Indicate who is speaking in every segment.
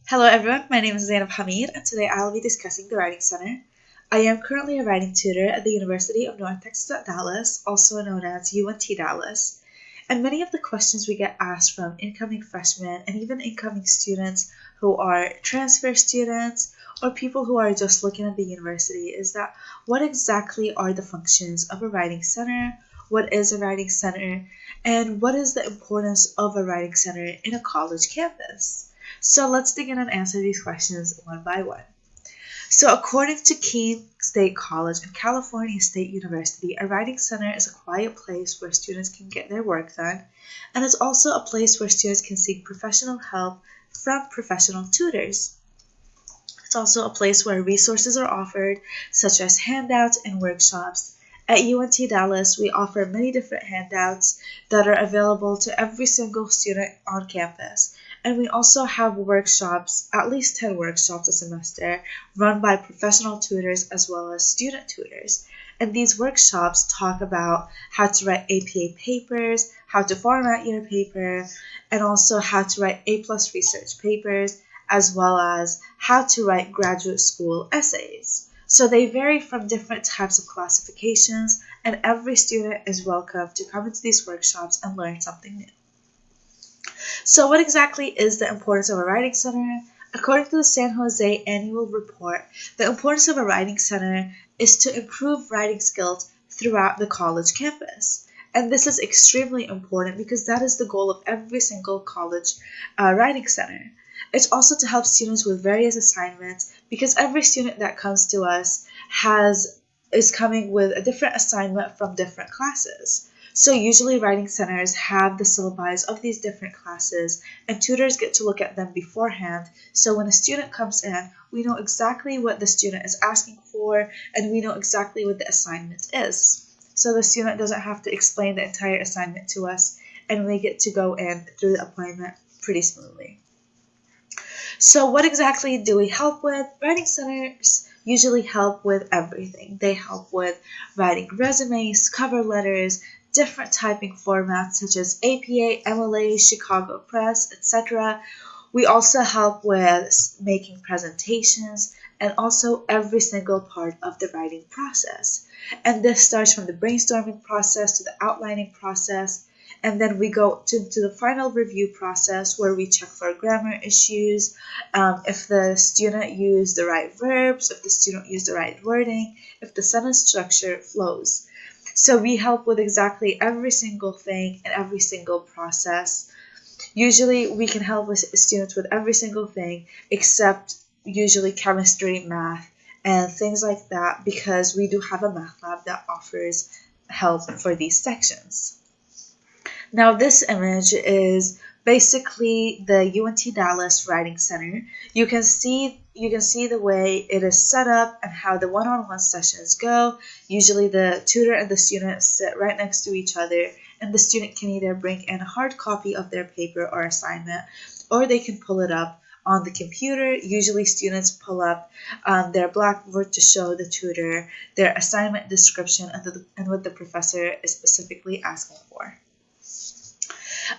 Speaker 1: Hello everyone, my name is Zainab Hamid and today I will be discussing the Writing Center. I am currently a writing tutor at the University of North Texas at Dallas, also known as UNT Dallas. And many of the questions we get asked from incoming freshmen and even incoming students who are transfer students or people who are just looking at the university is that what exactly are the functions of a writing center? What is a writing center? And what is the importance of a writing center in a college campus? So let's dig in and answer these questions one by one. So according to Keene State College and California State University, a writing center is a quiet place where students can get their work done, and it's also a place where students can seek professional help from professional tutors. It's also a place where resources are offered, such as handouts and workshops. At UNT Dallas, we offer many different handouts that are available to every single student on campus. And we also have workshops, at least 10 workshops a semester, run by professional tutors as well as student tutors. And these workshops talk about how to write APA papers, how to format your paper, and also how to write A+ research papers, as well as how to write graduate school essays. So they vary from different types of classifications, and every student is welcome to come into these workshops and learn something new. So what exactly is the importance of a writing center? According to the San Jose Annual Report, the importance of a writing center is to improve writing skills throughout the college campus. And this is extremely important because that is the goal of every single college writing center. It's also to help students with various assignments because every student that comes to us is coming with a different assignment from different classes. So usually writing centers have the syllabi of these different classes and tutors get to look at them beforehand. So when a student comes in, we know exactly what the student is asking for and we know exactly what the assignment is. So the student doesn't have to explain the entire assignment to us and we get to go in through the appointment pretty smoothly. So what exactly do we help with? Writing centers usually help with everything. They help with writing resumes, cover letters, different typing formats such as APA, MLA, Chicago Press, etc. We also help with making presentations and also every single part of the writing process. And this starts from the brainstorming process to the outlining process. And then we go to the final review process where we check for grammar issues, if the student used the right verbs, if the student used the right wording, if the sentence structure flows. So we help with exactly every single thing and every single process. Usually we can help with students with every single thing except usually chemistry, math, and things like that because we do have a math lab that offers help for these sections. Now this image is basically the UNT Dallas Writing Center. You can see the way it is set up and how the one-on-one sessions go. Usually the tutor and the student sit right next to each other and the student can either bring in a hard copy of their paper or assignment or they can pull it up on the computer. Usually students pull up their Blackboard to show the tutor their assignment description and what the professor is specifically asking for.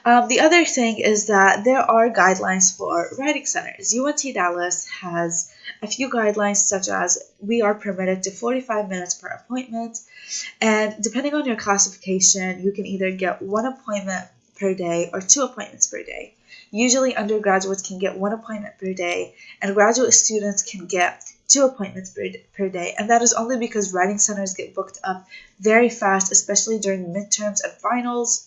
Speaker 1: The other thing is that there are guidelines for writing centers. UNT Dallas has a few guidelines such as we are permitted to 45 minutes per appointment, and depending on your classification, you can either get 1 appointment per day or 2 appointments per day. Usually undergraduates can get 1 appointment per day, and graduate students can get 2 appointments per day, and that is only because writing centers get booked up very fast, especially during midterms and finals.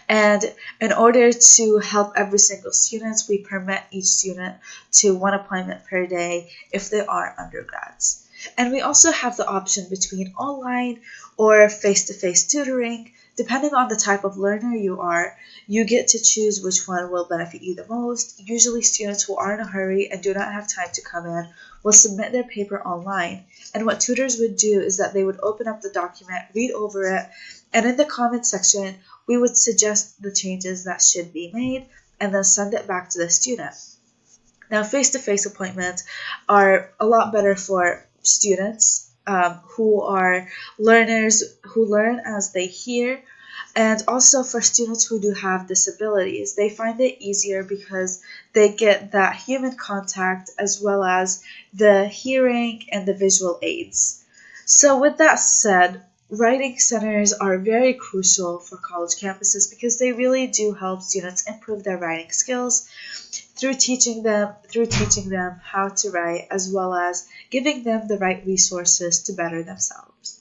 Speaker 1: And in order to help every single student, we permit each student to 1 appointment per day if they are undergrads. And we also have the option between online or face-to-face tutoring. Depending on the type of learner you are, you get to choose which one will benefit you the most. Usually students who are in a hurry and do not have time to come in will submit their paper online. And what tutors would do is that they would open up the document, read over it, and in the comment section, we would suggest the changes that should be made and then send it back to the student. Now, face-to-face appointments are a lot better for students who are learners who learn as they hear, and also for students who do have disabilities. They find it easier because they get that human contact as well as the hearing and the visual aids. So with that said, writing centers are very crucial for college campuses because they really do help students improve their writing skills through teaching them how to write as well as giving them the right resources to better themselves.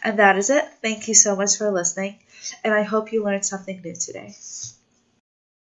Speaker 1: And that is it. Thank you so much for listening, and I hope you learned something new today.